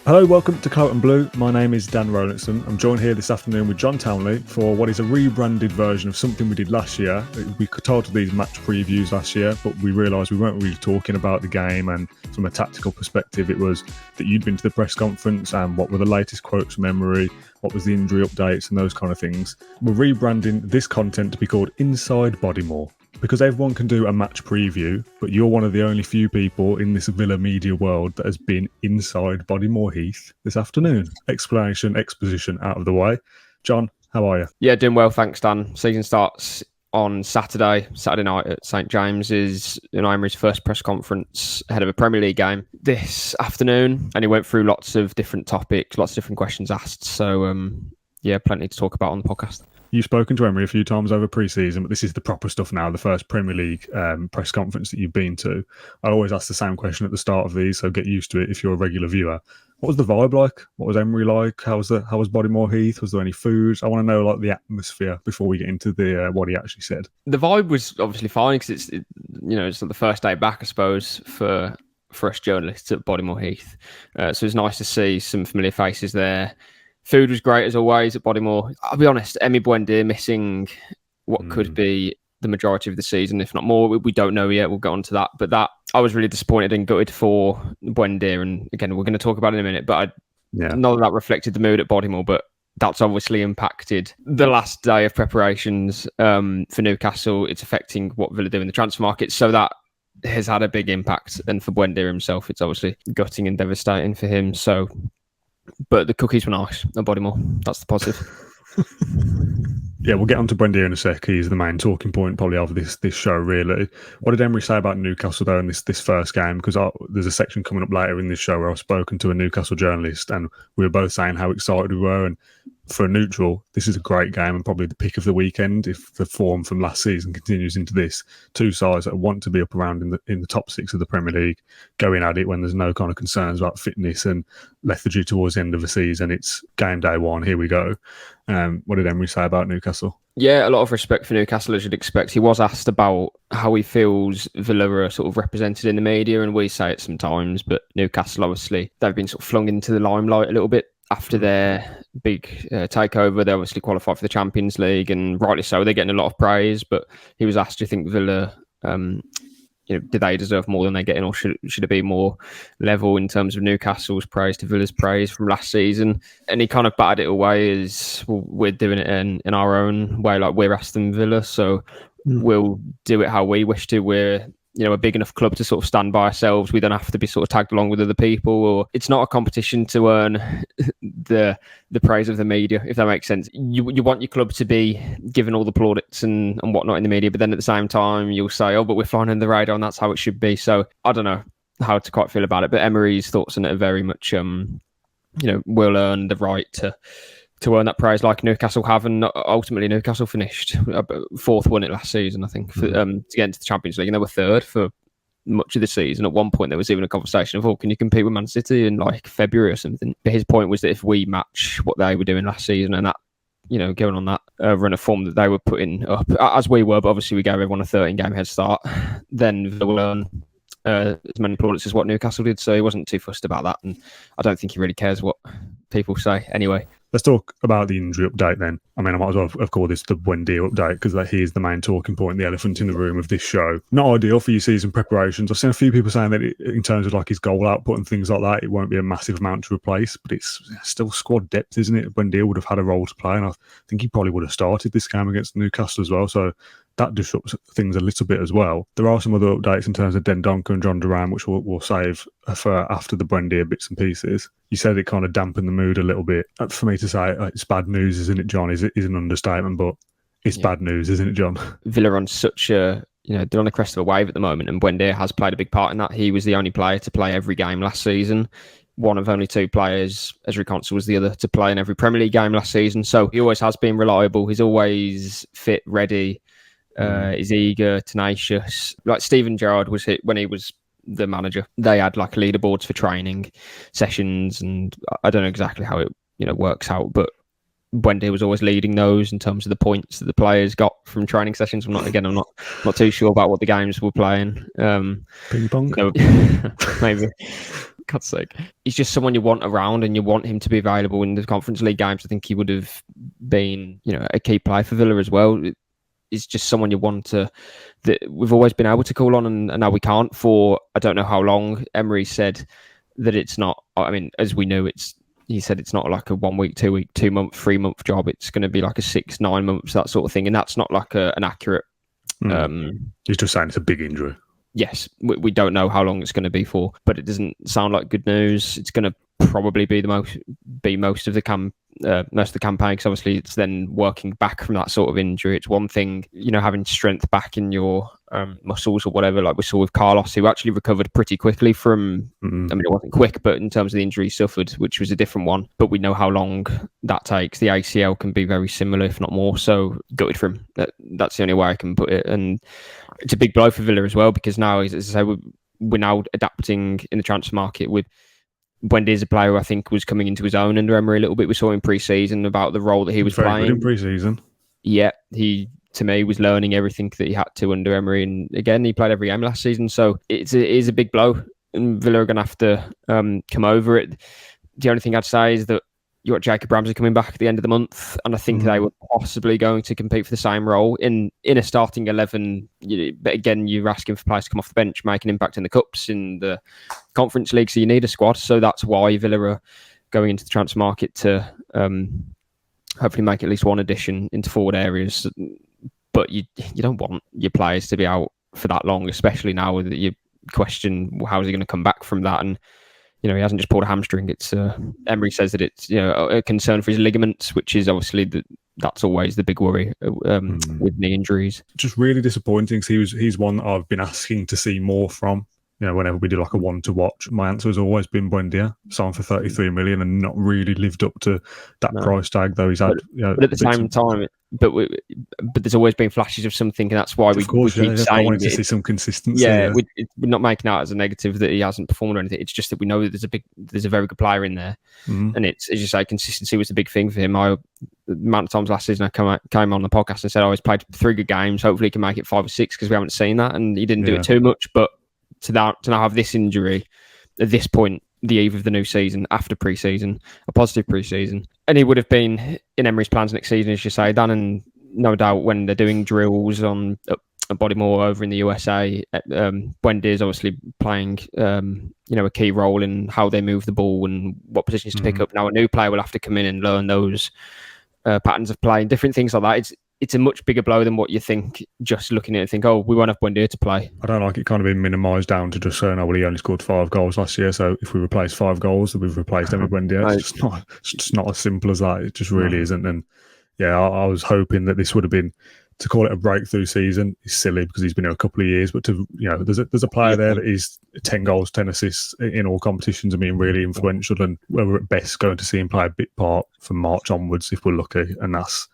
Hello, welcome to Claret and Blue. My name is Dan Rowlinson. I'm joined here this afternoon with John Townley for what is a rebranded version of something we did last year. We titled these match previews last year, but we realised we weren't really talking about the game, and from a tactical perspective, it was that you'd been to the press conference and what were the latest quotes from Emery, what was the injury updates and those kind of things. We're rebranding this content to be called Inside Bodymoor, because everyone can do a match preview, but you're one of the only few people in this Villa media world that has been inside Bodymoor Heath this afternoon. Exposition out of the way. John, how are you? Yeah, doing well, thanks, Dan. Season starts on Saturday night at St James's. Unai Emery's first press conference ahead of a Premier League game this afternoon, and he went through lots of different topics, lots of different questions asked. So, plenty to talk about on the podcast. You've spoken to Emery a few times over pre-season, but this is the proper stuff now, the first Premier League press conference that you've been to. I always ask the same question at the start of these, so get used to it if you're a regular viewer. What was the vibe like? What was Emery like? How was Bodymoor Heath? Was there any food? I want to know the atmosphere before we get into the what he actually said. The vibe was obviously fine because it's the first day back, I suppose, for us journalists at Bodymoor Heath. So it's nice to see some familiar faces there. Food was great as always at Bodymoor. I'll be honest, Emi Buendia missing what could be the majority of the season, if not more. We don't know yet. We'll get on to that. But that I was really disappointed and gutted for Buendia. And again, we're going to talk about it in a minute. But not that reflected the mood at Bodymoor, but that's obviously impacted the last day of preparations for Newcastle. It's affecting what Villa do in the transfer market. So that has had a big impact. And for Buendia himself, it's obviously gutting and devastating for him. So... But the cookies were nice at Bodymoor. That's the positive. Yeah, we'll get on to Buendia in a sec. He's the main talking point probably of this show, really. What did Emery say about Newcastle, though, in this first game? Because there's a section coming up later in this show where I've spoken to a Newcastle journalist and we were both saying how excited we were. And for a neutral, this is a great game and probably the pick of the weekend if the form from last season continues into this. Two sides that want to be up around in the top six of the Premier League, going at it when there's no kind of concerns about fitness and lethargy towards the end of the season. It's game day one. Here we go. What did Emery say about Newcastle? Yeah, a lot of respect for Newcastle, as you'd expect. He was asked about how he feels Villa are sort of represented in the media, and we say it sometimes, but Newcastle, obviously, they've been sort of flung into the limelight a little bit after their big takeover. They obviously qualified for the Champions League, and rightly so. They're getting a lot of praise, but he was asked, do you think Villa... do they deserve more than they're getting, or should it be more level in terms of Newcastle's praise to Villa's praise from last season? And he kind of batted it away as, well, we're doing it in our own way, like we're Aston Villa, so we'll do it how we wish to. We're a big enough club to sort of stand by ourselves. We don't have to be sort of tagged along with other people, or it's not a competition to earn the praise of the media, if that makes sense. You want your club to be given all the plaudits and whatnot in the media, but then at the same time you'll say, oh, but we're flying under the radar and that's how it should be. So I don't know how to quite feel about it, but Emery's thoughts on it are very much, we'll earn the right to earn that praise like Newcastle have, and ultimately Newcastle finished fourth, won it last season, I think, to get into the Champions League, and they were third for much of the season. At one point there was even a conversation of, can you compete with Man City in like February or something? But his point was that if we match what they were doing last season and that, going on that run of form that they were putting up, as we were, but obviously we gave everyone a 13-game head start, then they'll earn as many plaudits as what Newcastle did. So he wasn't too fussed about that, and I don't think he really cares what people say anyway. Let's talk about the injury update then. I mean, I might as well have called this the Buendia update because he is the main talking point, the elephant in the room of this show. Not ideal for your season preparations. I've seen a few people saying that in terms of like his goal output and things like that, it won't be a massive amount to replace, but it's still squad depth, isn't it? Buendia would have had a role to play, and I think he probably would have started this game against Newcastle as well. So that disrupts things a little bit as well. There are some other updates in terms of Dendoncker and John Duran, which we'll save for after the Buendia bits and pieces. You said it kind of dampened the mood a little bit. For me to say it's bad news, isn't it, John, is an understatement, but it's bad news, isn't it, John? Villa on such a, they're on the crest of a wave at the moment, and Buendia has played a big part in that. He was the only player to play every game last season. One of only two players, Ezri Konsa was the other, to play in every Premier League game last season. So he always has been reliable. He's always fit, ready. He's eager, tenacious. Like Steven Gerrard was hit when he was the manager. They had like leaderboards for training sessions, and I don't know exactly how it works out, but Buendia was always leading those in terms of the points that the players got from training sessions. I'm not too sure about what the games were playing. Ping pong, maybe. God's sake. He's just someone you want around, and you want him to be available in the Conference League games. I think he would have been, a key player for Villa as well. He's just someone you want to, that we've always been able to call on, and now we can't for I don't know how long. Emery said that it's not, as we know, he said it's not like a 1 week, 2 week, 2 month, 3 month job. It's going to be like a 6-9 months, that sort of thing. And that's not like an accurate. He's just saying it's a big injury. Yes, we don't know how long it's going to be for, but it doesn't sound like good news. It's going to probably be most of the campaign, because obviously it's then working back from that sort of injury. It's one thing, having strength back in your muscles or whatever, like we saw with Carlos, who actually recovered pretty quickly from. It wasn't quick, but in terms of the injury he suffered, which was a different one. But we know how long that takes. The ACL can be very similar, if not more. So gutted for him. That's the only way I can put it. And it's a big blow for Villa as well, because now, as I say, we're now adapting in the transfer market with. Buendia is a player who I think was coming into his own under Emery a little bit. We saw in pre-season about the role that he was playing. Good in pre-season. Yeah, he, to me, was learning everything that he had to under Emery. And again, he played every game last season. So it is a big blow. And Villa are going to have to come over it. The only thing I'd say is that you've got Jacob Ramsey coming back at the end of the month. And I think they were possibly going to compete for the same role in a starting 11. But again, you're asking for players to come off the bench, make an impact in the Cups, in the Conference League. So you need a squad. So that's why Villa are going into the transfer market to hopefully make at least one addition into forward areas. But you don't want your players to be out for that long, especially now that you question how is he going to come back from that. And he hasn't just pulled a hamstring. It's Emery says that it's a concern for his ligaments, which is obviously that's always the big worry with knee injuries. Just really disappointing. Because he's one I've been asking to see more from. Whenever we do like a one to watch, my answer has always been Buendia, signed for 33 million, and not really lived up to that price tag. Though he's had, but at the same time, but there's always been flashes of something, and that's why we keep saying I wanted to see some consistency. Yeah, we're not making out as a negative that he hasn't performed or anything. It's just that we know that there's a very good player in there, and it's, as you say, consistency was the big thing for him. The amount of times last season I came on the podcast and said, he's played 3 good games. Hopefully he can make it 5 or 6, because we haven't seen that, and he didn't do it too much. But to now have this injury at this point, the eve of the new season, after pre-season, a positive pre-season, and he would have been in Emery's plans next season, as you say, Dan, and no doubt when they're doing drills on Bodymoor over in the USA, Buendia is obviously playing a key role in how they move the ball and what positions to pick up. Now a new player will have to come in and learn those patterns of play and different things like that. It's a much bigger blow than what you think, just looking at it and think, we won't have Buendia to play. I don't like it kind of being minimised down to just saying, he only scored 5 goals last year, so if we replace 5 goals, then we've replaced Emi Buendia. It's just not as simple as that. It just really isn't. And yeah, I was hoping that this would have been, to call it a breakthrough season is silly because he's been here a couple of years, but there's a player there that is 10 goals, 10 assists in all competitions and being really influential, and we're at best going to see him play a bit part from March onwards if we're lucky, and that's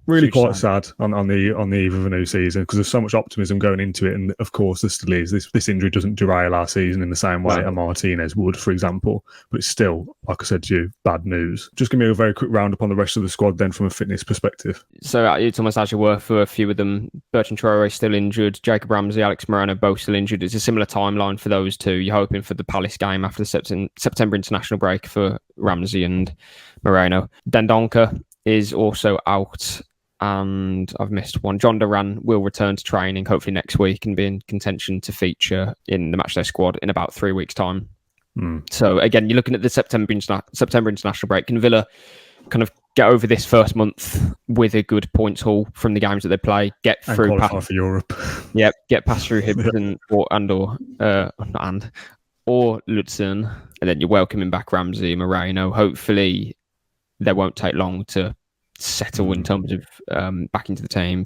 really quite sad on the eve of a new season, because there's so much optimism going into it, and of course there still is. This injury doesn't derail our season in the same way a Martinez would, for example, but it's still, like I said to you, bad news. Just give me a very quick round up on the rest of the squad then from a fitness perspective. So it's almost as you were for a few of them. Bertrand Traore still injured, Jacob Ramsey, Alex Moreno both still injured. It's a similar timeline for those two. You're hoping for the Palace game after the September international break for Ramsey and Moreno. Dendoncker is also out. And I've missed one. John Duran will return to training hopefully next week and be in contention to feature in the matchday squad in about 3 weeks' time. So again, you're looking at the September international break. Can Villa kind of get over this first month with a good points haul from the games that they play, get and through qualify for Europe? Yep, get past through Hibs or Lutzen, and then you're welcoming back Ramsey, Moreno. Hopefully, they won't take long to settle in terms of back into the team,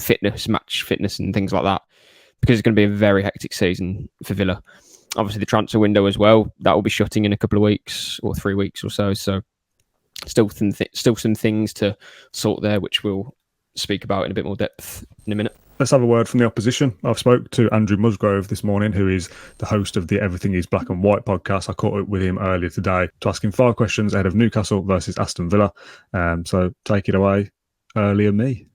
match fitness and things like that, because it's going to be a very hectic season for Villa. Obviously the transfer window as well, that will be shutting in a couple of weeks or 3 weeks or so, still some things to sort there, which we'll speak about in a bit more depth in a minute. Let's have a word from the opposition. I've spoke to Andrew Musgrove this morning, who is the host of the Everything is Black and White podcast. I caught up with him earlier today to ask him 5 questions ahead of Newcastle versus Aston Villa. So take it away, earlier me.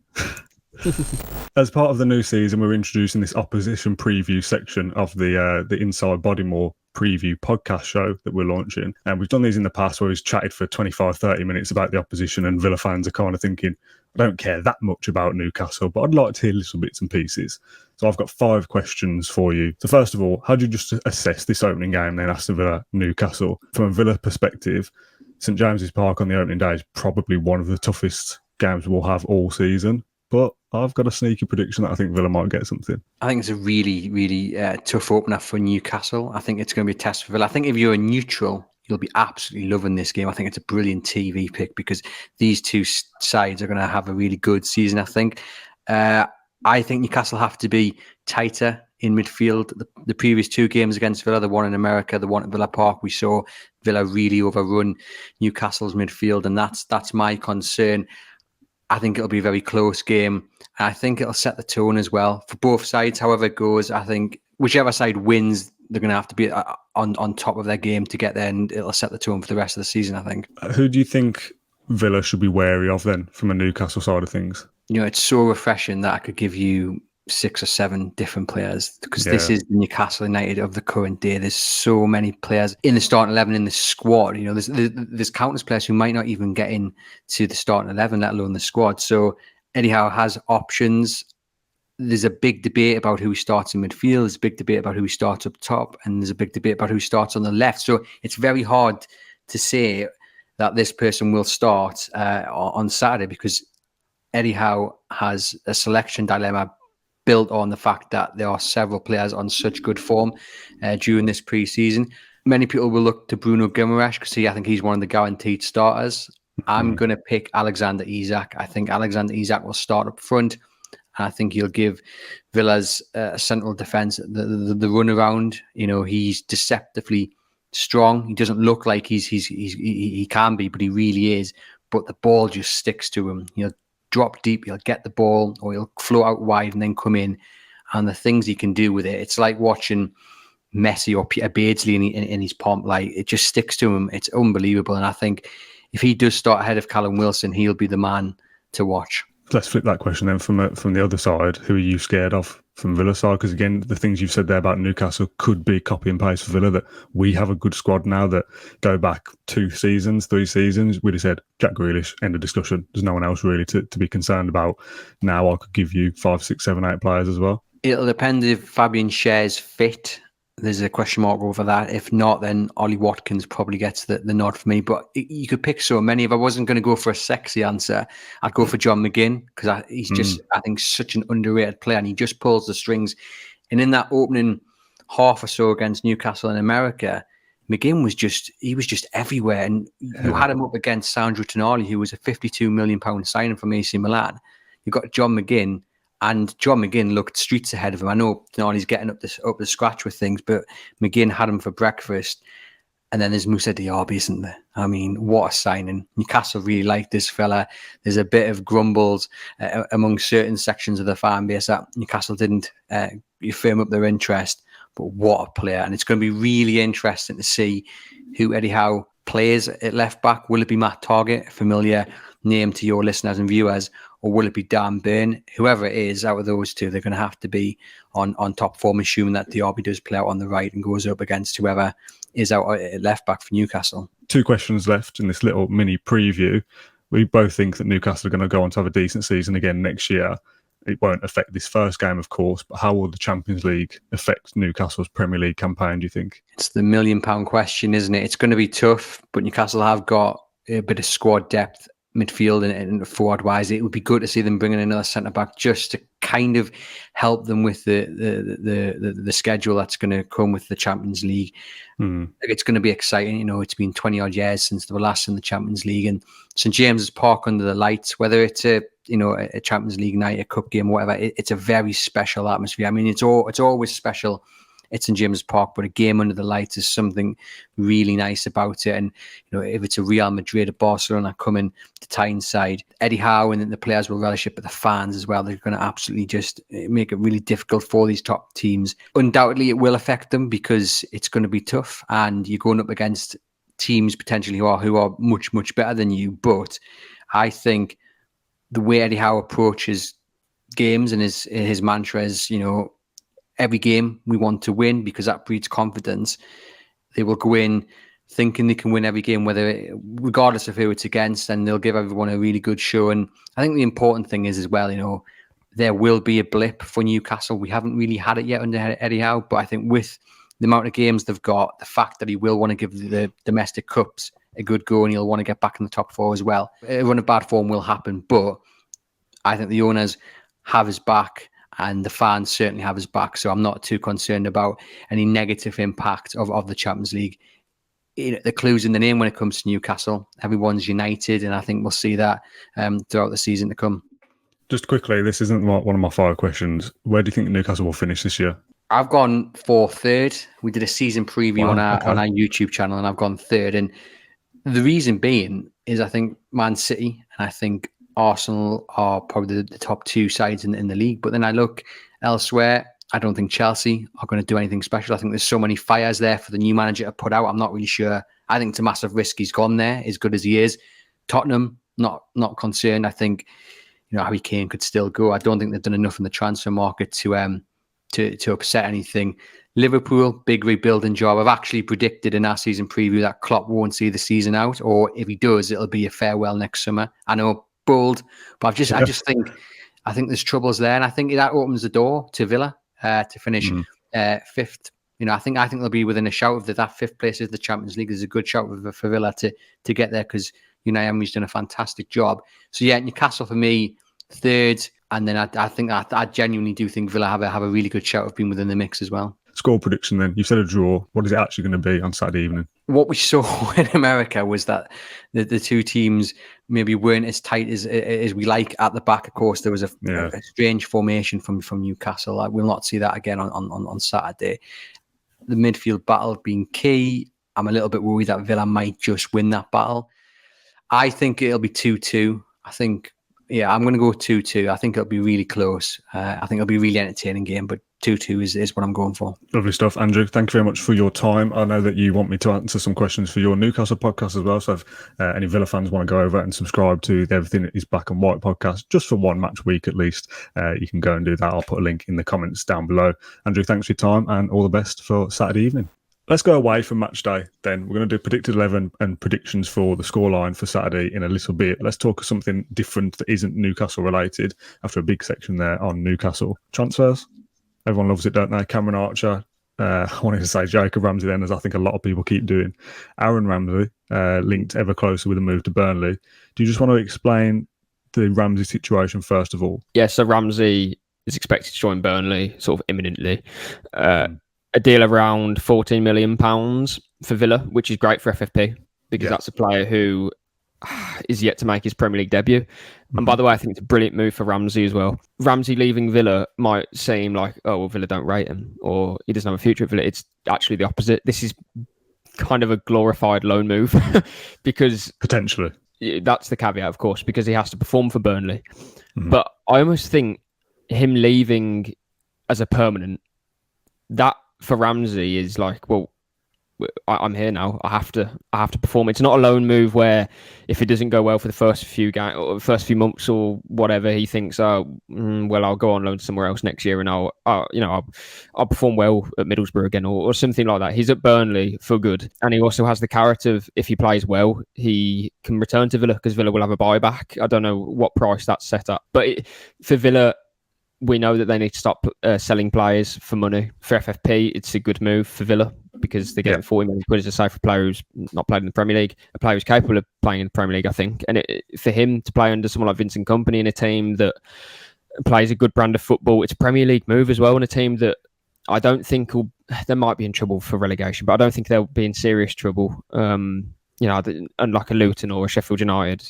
As part of the new season, we're introducing this opposition preview section of the Inside Bodymoor preview podcast show that we're launching. And we've done these in the past where we've chatted for 25, 30 minutes about the opposition, and Villa fans are kind of thinking, I don't care that much about Newcastle, but I'd like to hear little bits and pieces. So I've got 5 questions for you. So first of all, how do you just assess this opening game then, Aston Villa Newcastle? From a Villa perspective, St James's Park on the opening day is probably one of the toughest games we'll have all season. But I've got a sneaky prediction that I think Villa might get something. I think it's a really, really tough opener for Newcastle. I think it's going to be a test for Villa. I think if you're a neutral, you'll be absolutely loving this game. I think it's a brilliant TV pick because these two sides are going to have a really good season, I think. I think Newcastle have to be tighter in midfield. The previous 2 games against Villa, the one in America, the one at Villa Park, we saw Villa really overrun Newcastle's midfield, and that's my concern. I think it'll be a very close game. And I think it'll set the tone as well for both sides. However it goes, I think whichever side wins, they're going to have to be on top of their game to get there, and it'll set the tone for the rest of the season, I think. Who do you think Villa should be wary of then from a Newcastle side of things? It's so refreshing that I could give you 6 or 7 different players because this is the Newcastle United of the current day. There's so many players in the starting 11 in the squad. There's countless players who might not even get into the starting 11, let alone the squad. So Eddie Howe has options. There's a big debate about who starts in midfield. There's a big debate about who starts up top, and there's a big debate about who starts on the left. So it's very hard to say that this person will start on Saturday because Eddie Howe has a selection dilemma built on the fact that there are several players on such good form during this pre-season. Many people will look to Bruno Guimaraes because I think he's one of the guaranteed starters. I'm going to pick Alexander Isak. I think Alexander Isak will start up front. And I think he'll give Villa's central defence the run around. He's deceptively strong. He doesn't look like he can be, but he really is. But the ball just sticks to him. Drop deep, he'll get the ball, or he'll float out wide and then come in. And the things he can do with it, it's like watching Messi or Peter Beardsley in his pomp. Like, it just sticks to him. It's unbelievable. And I think if he does start ahead of Callum Wilson, he'll be the man to watch. Let's flip that question then from the other side. Who are you scared of from Villa side? Because again, the things you've said there about Newcastle could be copy and paste for Villa, that we have a good squad now that go back 2 seasons, 3 seasons. We'd have said Jack Grealish, end of discussion. There's no one else really to be concerned about. Now I could give you 5, 6, 7, 8 players as well. It'll depend if Fabian Schär's fit. There's a question mark over that. If not, then Ollie Watkins probably gets the nod for me. But you could pick so many. If I wasn't going to go for a sexy answer, I'd go for John McGinn because he's just, I think, such an underrated player, and he just pulls the strings. And in that opening half or so against Newcastle in America, McGinn was just everywhere. And you had him up against Sandro Tonali, who was a £52 million signing from AC Milan. You got John McGinn. And John McGinn looked streets ahead of him. I know Tonali's getting up the scratch with things, but McGinn had him for breakfast. And then there's Moussa Diaby, isn't there? I mean, what a signing. Newcastle really like this fella. There's a bit of grumbles among certain sections of the fan base that Newcastle didn't firm up their interest. But what a player. And it's going to be really interesting to see who Eddie Howe plays at left back. Will it be Matt Targett, a familiar name to your listeners and viewers, or will it be Dan Burn? Whoever it is out of those two, they're going to have to be on top form, assuming that Diaby does play out on the right and goes up against whoever is out at left back for Newcastle. 2 questions left in this little mini preview. We both think that Newcastle are going to go on to have a decent season again next year. It won't affect this first game, of course, but how will the Champions League affect Newcastle's Premier League campaign, do you think? It's the £1 million question, isn't it? It's going to be tough, but Newcastle have got a bit of squad depth midfield and forward wise. It would be good to see them bringing another centre back just to kind of help them with the schedule that's going to come with the Champions League. It's going to be exciting. It's been 20 odd years since they were last in the Champions League, and St James's Park under the lights, whether it's a Champions League night, a cup game, whatever, it's a very special atmosphere. I mean, it's always special at St James's Park, but a game under the lights is something really nice about it. And if it's a Real Madrid or Barcelona coming to Tyneside, Eddie Howe and the players will relish it, but the fans as well, they're going to absolutely just make it really difficult for these top teams. Undoubtedly, it will affect them because it's going to be tough, and you're going up against teams potentially who are much, much better than you. But I think the way Eddie Howe approaches games and his mantra is, every game we want to win because that breeds confidence. they will go in thinking they can win every game, regardless of who it's against, and they'll give everyone a really good show. And I think the important thing is as well, there will be a blip for Newcastle. We haven't really had it yet under Eddie Howe, but I think with the amount of games they've got, the fact that he will want to give the domestic cups a good go, and he'll want to get back in the top 4 as well. A run of bad form will happen, but I think the owners have his back, and the fans certainly have his back. So I'm not too concerned about any negative impact of the Champions League. The clue's in the name when it comes to Newcastle. Everyone's united, and I think we'll see that throughout the season to come. Just quickly, this isn't one of my 5 questions. Where do you think Newcastle will finish this year? I've gone for third. We did a season preview on our YouTube channel, and I've gone third. And the reason being is I think Man City and I think Arsenal are probably the top 2 sides in the league. But then I look elsewhere. I don't think Chelsea are going to do anything special. I think there's so many fires there for the new manager to put out. I'm not really sure. I think it's a massive risk he's gone there, as good as he is. Tottenham, not concerned. I think Harry Kane could still go. I don't think they've done enough in the transfer market to upset anything. Liverpool, big rebuilding job. I've actually predicted in our season preview that Klopp won't see the season out, or if he does, it'll be a farewell next summer. I know, bold, but I think there's troubles there, and I think that opens the door to Villa to finish 5th. I think they'll be within a shout of that 5th place is the Champions League. There's a good shout for Villa to get there because Unai Emery's done a fantastic job. So yeah, Newcastle for me 3rd, and then I genuinely do think Villa have a really good shout of being within the mix as well. Score prediction then. You've said a draw. What is it actually going to be on Saturday evening? What we saw in America was that the 2 teams maybe weren't as tight as we like at the back. Of course, there was a strange formation from Newcastle. I will not see that again on Saturday. The midfield battle being key. I'm a little bit worried that Villa might just win that battle. I think it'll be 2-2. I'm going to go 2-2. I think it'll be really close. I think it'll be a really entertaining game, but 2-2 is what I'm going for. Lovely stuff, Andrew. Thank you very much for your time. I know that you want me to answer some questions for your Newcastle podcast as well. So if any Villa fans want to go over and subscribe to the Everything is Black and White podcast, just for one match week at least, you can go and do that. I'll put a link in the comments down below. Andrew, thanks for your time and all the best for Saturday evening. Let's go away from match day then. We're going to do predicted 11 and predictions for the scoreline for Saturday in a little bit. Let's talk something different that isn't Newcastle related after a big section there on Newcastle. Transfers. Everyone loves it, don't they? Cameron Archer. I wanted to say Jacob Ramsey then, as I think a lot of people keep doing. Aaron Ramsey linked ever closer with a move to Burnley. Do you just want to explain the Ramsey situation first of all? Yeah, so Ramsey is expected to join Burnley sort of imminently. A deal around £14 million for Villa, which is great for FFP because that's a player who is yet to make his Premier League debut. Mm-hmm. And by the way, I think it's a brilliant move for Ramsey as well. Ramsey leaving Villa might seem like, oh, well, Villa don't rate him or he doesn't have a future at Villa. It's actually the opposite. This is kind of a glorified loan move because... Potentially. That's the caveat, of course, because he has to perform for Burnley. Mm-hmm. But I almost think him leaving as a permanent, that for Ramsey is like, well, I'm here now. I have to perform. It's not a loan move where if it doesn't go well for the first few few months or whatever, he thinks, well, I'll go on loan somewhere else next year and I'll perform well at Middlesbrough again or something like that. He's at Burnley for good, and he also has the carrot of if he plays well, he can return to Villa because Villa will have a buyback. I don't know what price that's set up, but for Villa, we know that they need to stop selling players for money. For FFP, it's a good move for Villa because they're getting 40 million quid as a say for a player who's not played in the Premier League, a player who's capable of playing in the Premier League, I think. And for him to play under someone like Vincent Kompany in a team that plays a good brand of football, it's a Premier League move as well, and a team that I don't think they might be in trouble for relegation, but I don't think they'll be in serious trouble. Unlike a Luton or a Sheffield United,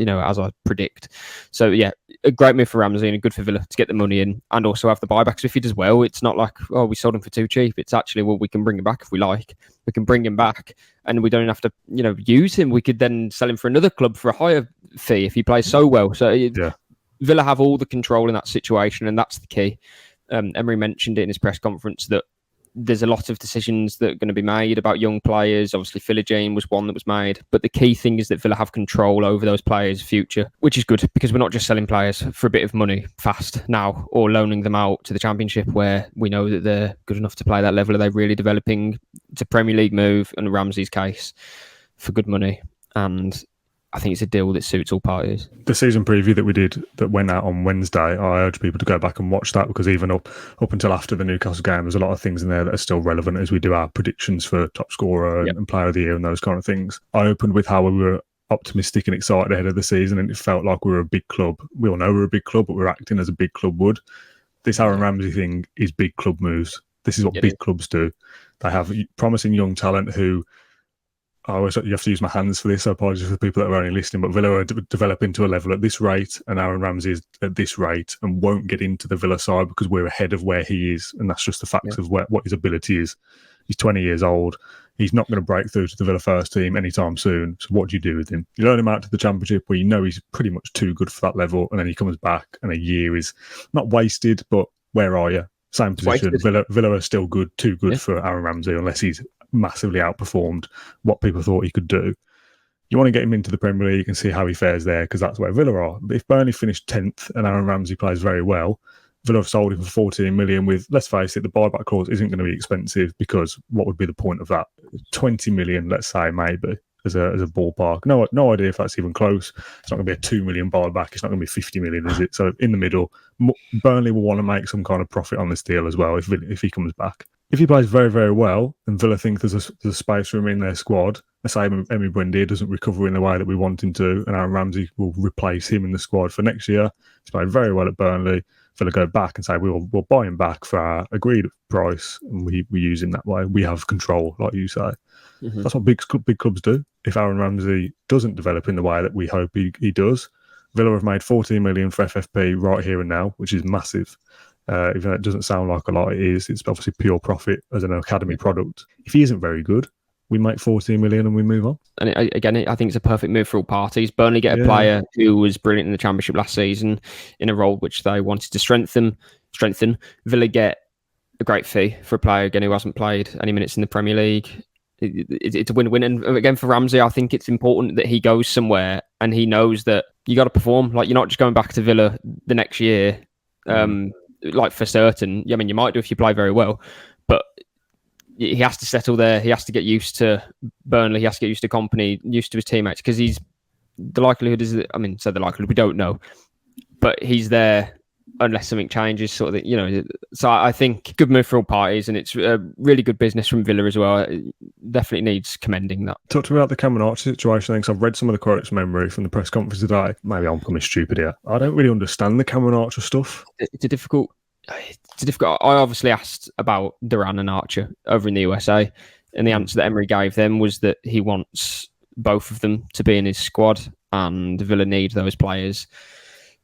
as I predict. So, yeah, a great move for Ramsey and a good for Villa to get the money in and also have the buyback. So if he does well, it's not like, oh, we sold him for too cheap. It's actually, well, we can bring him back if we like. We can bring him back and we don't have to, use him. We could then sell him for another club for a higher fee if he plays so well. So Villa have all the control in that situation, and that's the key. Emery mentioned it in his press conference that there's a lot of decisions that are going to be made about young players. Obviously, Philogene was one that was made. But the key thing is that Villa have control over those players' future, which is good because we're not just selling players for a bit of money fast now or loaning them out to the Championship where we know that they're good enough to play that level. Are they really developing It's a Premier League move, in Ramsey's case, for good money. And I think it's a deal that suits all parties. The season preview that we did that went out on Wednesday, I urge people to go back and watch that, because even up until after the Newcastle game, there's a lot of things in there that are still relevant as we do our predictions for top scorer and player of the year and those kind of things. I opened with how we were optimistic and excited ahead of the season, and it felt like we were a big club. We all know we're a big club, but we're acting as a big club would. This Aaron Ramsey thing is big club moves. This is what big clubs do. They have promising young talent who, you have to use my hands for this, so apologies for the people that are only listening, but Villa are developing to a level at this rate, and Aaron Ramsey is at this rate and won't get into the Villa side because we're ahead of where he is, and that's just the facts of what his ability is. He's 20 years old. He's not going to break through to the Villa first team anytime soon. So what do you do with him? You loan him out to the Championship where you know he's pretty much too good for that level, and then he comes back and a year is not wasted, but where are you? Same position. Villa are still good, too good for Aaron Ramsey, unless he's massively outperformed what people thought he could do. You want to get him into the Premier League and see how he fares there, because that's where Villa are. But if Burnley finished 10th and Aaron Ramsey plays very well, Villa have sold him for 14 million with, let's face it, the buyback clause isn't going to be expensive, because what would be the point of that? 20 million, let's say, maybe, as a ballpark. No idea if that's even close. It's not going to be a 2 million buyback. It's not going to be 50 million, is it? So in the middle, Burnley will want to make some kind of profit on this deal as well if he comes back. If he plays very, very well, and Villa think there's a space for him in their squad, let's say Emi Buendia doesn't recover in the way that we want him to, and Aaron Ramsey will replace him in the squad for next year. He's played very well at Burnley. Villa go back and say, we'll buy him back for our agreed price, and we use him that way. We have control, like you say. Mm-hmm. That's what big clubs do. If Aaron Ramsey doesn't develop in the way that we hope he does, Villa have made 14 million for FFP right here and now, which is massive. Even though it doesn't sound like a lot, it is. It's obviously pure profit as an academy product. If he isn't very good, we make 14 million and we move on. And I think it's a perfect move for all parties. Burnley get a player who was brilliant in the Championship last season in a role which they wanted to strengthen. Villa get a great fee for a player, again, who hasn't played any minutes in the Premier League. It's a win-win. And again, for Ramsey, I think it's important that he goes somewhere and he knows that you got to perform. Like, you're not just going back to Villa the next year. Like, for certain. I mean, you might do if you play very well, but he has to settle there. He has to get used to Burnley. He has to get used to company, used to his teammates, because the likelihood is that, the likelihood, we don't know, but he's there unless something changes, sort of, So I think good move for all parties, and it's a really good business from Villa as well. It definitely needs commending that. Talk to me about the Cameron Archer situation. I think I've read some of the quotes from Emery from the press conference today. Maybe I'm becoming stupid here. I don't really understand the Cameron Archer stuff. It's a difficult. I obviously asked about Duran and Archer over in the USA, and the answer that Emery gave them was that he wants both of them to be in his squad, and Villa need those players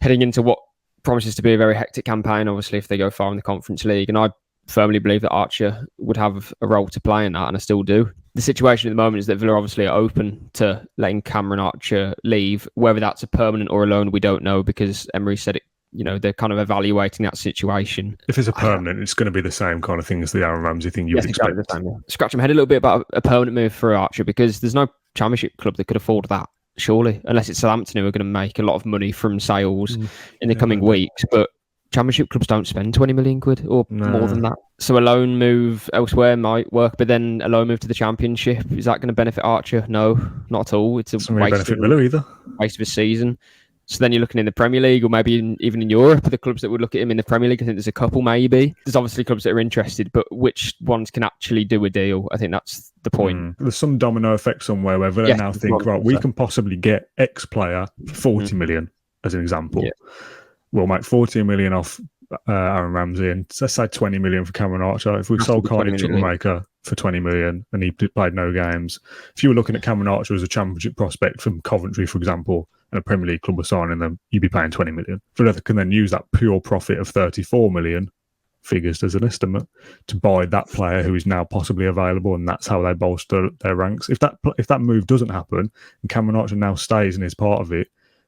heading into what promises to be a very hectic campaign, obviously, if they go far in the Conference League. And I firmly believe that Archer would have a role to play in that, and I still do. The situation at the moment is that Villa obviously are open to letting Cameron Archer leave. Whether that's a permanent or a loan, we don't know, because Emery said it. They're kind of evaluating that situation. If it's a permanent, it's going to be the same kind of thing as the Aaron Ramsey thing you would expect. Exactly the same, yeah. Scratch my head a little bit about a permanent move for Archer, because there's no Championship club that could afford that, surely, unless it's Southampton, who are going to make a lot of money from sales in the coming weeks. But Championship clubs don't spend 20 million quid or more than that. So a loan move elsewhere might work, but then a loan move to the Championship, is that going to benefit Archer? No, not at all. It's a waste of a season. So then you're looking in the Premier League, or maybe even in Europe, the clubs that would look at him in the Premier League. I think there's a couple, maybe. There's obviously clubs that are interested, but which ones can actually do a deal? I think that's the point. There's some domino effect somewhere where Villa now think, right, we can possibly get X player for 40 million, as an example. Yeah. We'll make 14 million off Aaron Ramsey, and let's say 20 million for Cameron Archer. If we sold Carly Chukwuemeka for 20 million and he played no games, if you were looking at Cameron Archer as a Championship prospect from Coventry, for example, and a Premier League club was signing them, you'd be paying 20 million. Villa can then use that pure profit of 34 million, figures as an estimate, to buy that player who is now possibly available, and that's how they bolster their ranks. If that move doesn't happen and Cameron Archer now stays and is part of it,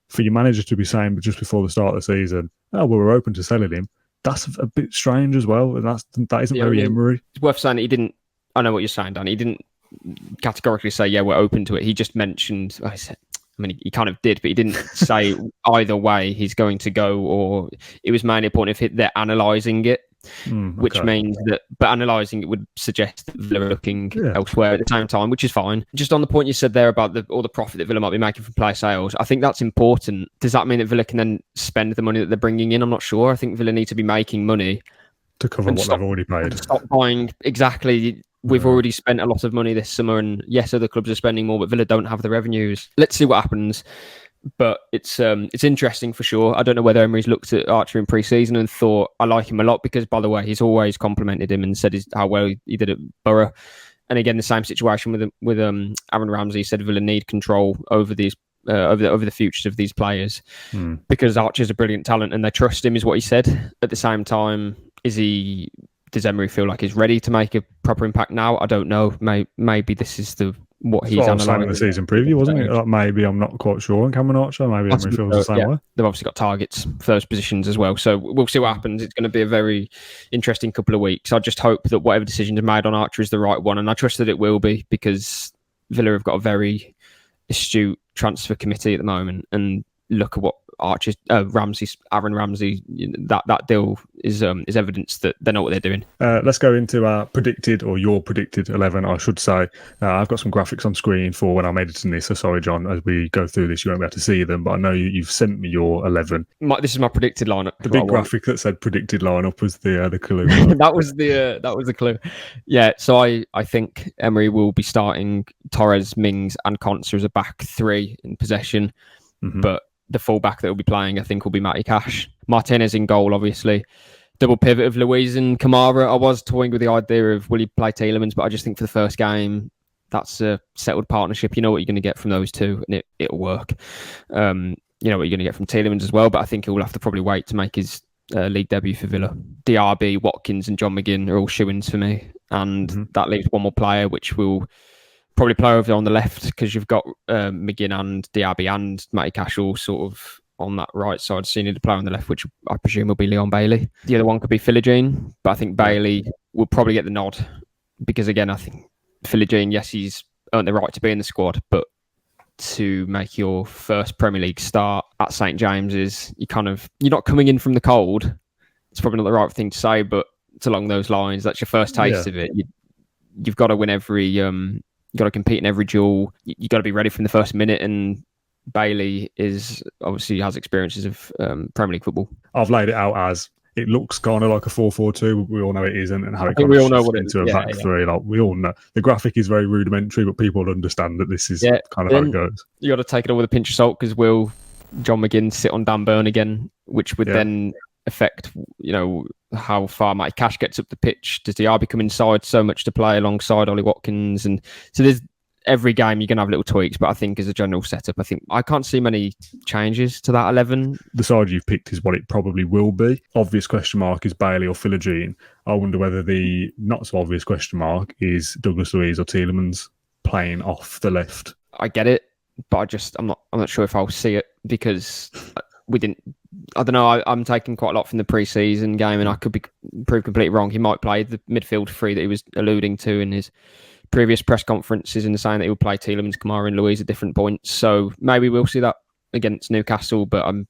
for your manager to be saying just before the start of the season, we're open to selling him, that's a bit strange as well, and that isn't very Emery. It's worth saying that he didn't. I know what you're saying, Dan. He didn't categorically say, we're open to it. He just mentioned. He kind of did, but he didn't say either way he's going to go, or it was mainly a point if they're analysing it. which means that, but analysing it would suggest that Villa are looking elsewhere at the same time, which is fine. Just on the point you said there about all the profit that Villa might be making from player sales, I think that's important. Does that mean that Villa can then spend the money that they're bringing in? I'm not sure. I think Villa need to be making money to cover what they've already paid. Stop buying. Exactly. We've already spent a lot of money this summer, and yes, other clubs are spending more, but Villa don't have the revenues. Let's see what happens. But it's interesting for sure. I don't know whether Emery's looked at Archer in pre-season and thought, I like him a lot, because, by the way, he's always complimented him and said how well he did at Borough. And again, the same situation with Aaron Ramsey. He said Villa need control over these over the futures of these players because Archer's a brilliant talent and they trust him, is what he said. At the same time, does Emery feel like he's ready to make a proper impact now? I don't know. Maybe this is what he's analysing in the season preview, wasn't it? Like, maybe, I'm not quite sure on Cameron Archer. Maybe Emery feels the same way. They've obviously got targets for those positions as well. So we'll see what happens. It's going to be a very interesting couple of weeks. I just hope that whatever decision is made on Archer is the right one. And I trust that it will be, because Villa have got a very astute transfer committee at the moment. And look at what Aaron Ramsey, that deal is evidence that they know what they're doing. Let's go into our predicted, or your predicted 11, I should say. I've got some graphics on screen for when I'm editing this. So sorry, John, as we go through this, you won't be able to see them, but I know you've sent me your 11. This is my predicted lineup. The big graphic that said predicted lineup was the clue. that was the clue. Yeah, so I think Emery will be starting Torres, Mings, and Konsa as a back three in possession, but the fullback that will be playing, I think, will be Matty Cash. Martinez in goal, obviously. Double pivot of Luiz and Kamara. I was toying with the idea of will he play Tielemans, but I just think for the first game, that's a settled partnership. You know what you're going to get from those two, and it'll work. You know what you're going to get from Tielemans as well, but I think he will have to probably wait to make his league debut for Villa. DRB, Watkins and John McGinn are all shoo-ins for me, and that leaves one more player, which will probably play over on the left, because you've got McGinn and Diaby and Matty Cash all sort of on that right side. So you need to play on the left, which I presume will be Leon Bailey. The other one could be Philogene, but I think Bailey will probably get the nod, because again, I think Philogene, yes, he's earned the right to be in the squad, but to make your first Premier League start at St James's, you're not coming in from the cold. It's probably not the right thing to say, but it's along those lines. That's your first taste of it. You've got to win you've got to compete in every duel. You've got to be ready from the first minute. And Bailey obviously has experiences of Premier League football. I've laid it out as it looks kind of like a 4-4-2. We all know it isn't, and how it we all know what it into a back three. Like, we all know the graphic is very rudimentary, but people understand that this is kind of how it goes. You got to take it all with a pinch of salt, because will John McGinn sit on Dan Burn again, which would then affect how far Matty Cash gets up the pitch. Does Diaby come inside so much to play alongside Ollie Watkins? And so there's every game you're going to have little tweaks, but I think as a general setup, I can't see many changes to that 11. The side you've picked is what it probably will be. Obvious question mark is Bailey or Philogene. I wonder whether the not so obvious question mark is Douglas Luiz or Tielemans playing off the left. I get it, but I'm not sure if I'll see it, because we didn't. I don't know. I'm taking quite a lot from the pre-season game, and I could be proved completely wrong. He might play the midfield three that he was alluding to in his previous press conferences, in the saying that he will play Tielemans, Kamara, and Luiz at different points. So maybe we'll see that against Newcastle. But I'm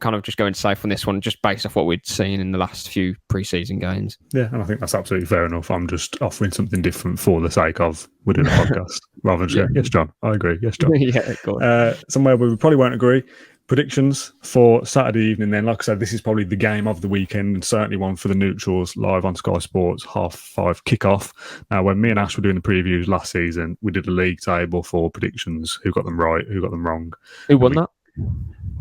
kind of just going safe on this one, just based off what we'd seen in the last few pre-season games. Yeah, and I think that's absolutely fair enough. I'm just offering something different for the sake of we're doing a podcast rather than yes, John. I agree. Yes, John. Yeah, go on. Somewhere where we probably won't agree. Predictions for Saturday evening then. Like I said, this is probably the game of the weekend, and certainly one for the neutrals, live on Sky Sports, 5:30 kickoff. Now, when me and Ash were doing the previews last season, we did a league table for predictions, who got them right, who got them wrong. Who won that?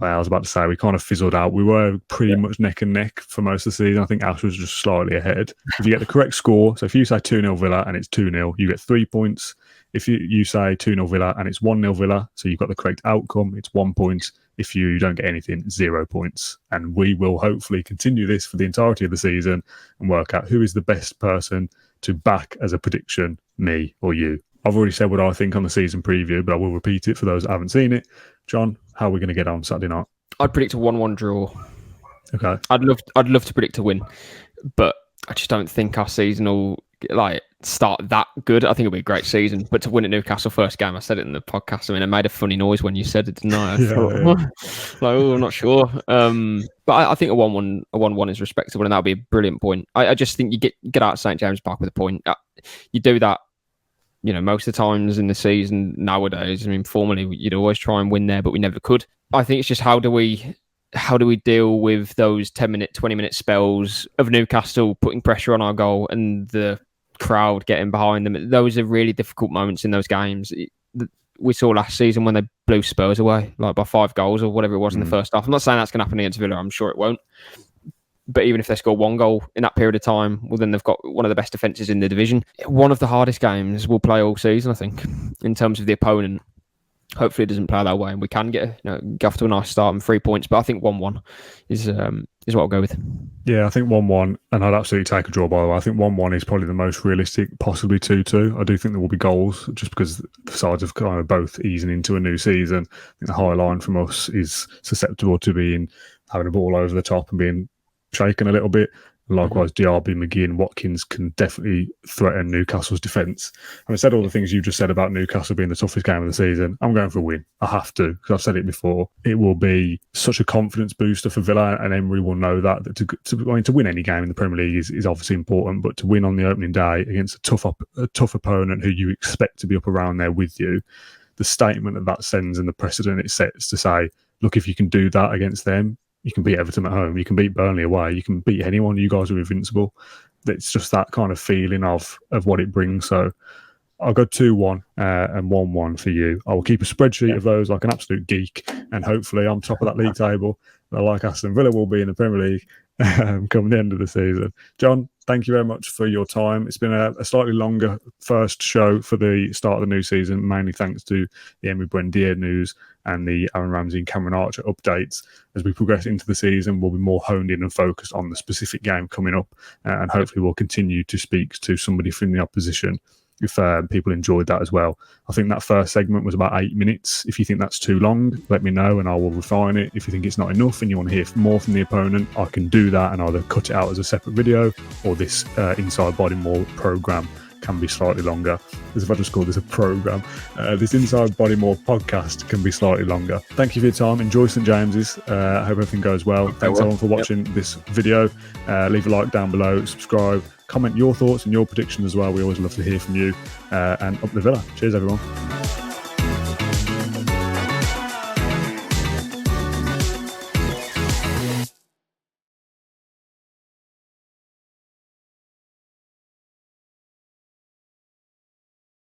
Well, I was about to say, we kind of fizzled out. We were pretty much neck and neck for most of the season. I think Ash was just slightly ahead. If you get the correct score, so if you say 2-0 Villa and it's 2-0, you get 3 points. If you say 2-0 Villa and it's 1-0 Villa, so you've got the correct outcome, it's 1 point. If you don't get anything, 0 points. And we will hopefully continue this for the entirety of the season and work out who is the best person to back as a prediction, me or you. I've already said what I think on the season preview, but I will repeat it for those that haven't seen it. John, how are we going to get on Saturday night? I'd predict a 1-1 draw. Okay. I'd love to predict a win, but I just don't think our season will, start that good, I think it'll be a great season. But to win at Newcastle first game, I said it in the podcast. I mean, I made a funny noise when you said it, didn't I? I thought, like, oh, I'm not sure. But I think a 1-1 is respectable, and that'll be a brilliant point. I just think you get out of St James Park with a point. You do that, most of the times in the season nowadays. I mean, formerly you'd always try and win there, but we never could. I think it's just how do we deal with those 10-minute, 20-minute spells of Newcastle putting pressure on our goal and the crowd getting behind them. Those are really difficult moments in those games. We saw last season when they blew Spurs away, like by 5 goals or whatever it was in the first half. I'm not saying that's going to happen against Villa. I'm sure it won't. But even if they score 1 goal in that period of time, well, then they've got one of the best defences in the division. One of the hardest games we'll play all season, I think, in terms of the opponent. Hopefully it doesn't play that way and we can get off to a nice start and 3 points. But I think 1-1 is what I'll go with. Yeah, I think 1-1, and I'd absolutely take a draw, by the way. I think 1-1 is probably the most realistic, possibly 2-2. I do think there will be goals, just because the sides have kind of both easing into a new season. I think the high line from us is susceptible to having a ball over the top and being shaken a little bit. Likewise, Diaby, McGee and Watkins can definitely threaten Newcastle's defence. Having said all the things you just said about Newcastle being the toughest game of the season, I'm going for a win. I have to, because I've said it before. It will be such a confidence booster for Villa, and Emery will know that to win any game in the Premier League is obviously important, but to win on the opening day against a tough opponent who you expect to be up around there with you, the statement that sends and the precedent it sets to say, look, if you can do that against them, you can beat Everton at home, you can beat Burnley away, you can beat anyone, you guys are invincible. It's just that kind of feeling of what it brings. So I'll go 2-1 and 1-1 for you. I will keep a spreadsheet of those like an absolute geek, and hopefully I'm top of that league table, like Aston Villa will be in the Premier League come the end of the season. John, thank you very much for your time. It's been a slightly longer first show for the start of the new season, mainly thanks to the Emi Buendia news and the Aaron Ramsey and Cameron Archer updates. As we progress into the season, we'll be more honed in and focused on the specific game coming up, and hopefully we'll continue to speak to somebody from the opposition if people enjoyed that as well. I think that first segment was about 8 minutes. If you think that's too long, let me know and I will refine it. If you think it's not enough and you want to hear more from the opponent, I can do that and either cut it out as a separate video, or this Inside Bodymoor programme can be slightly longer. As if I just call this a programme. This Inside Bodymoor podcast can be slightly longer. Thank you for your time. Enjoy St James's. I hope everything goes well. Thanks everyone for watching this video. Leave a like down below, subscribe, comment your thoughts and your predictions as well. We always love to hear from you. And up the Villa. Cheers everyone.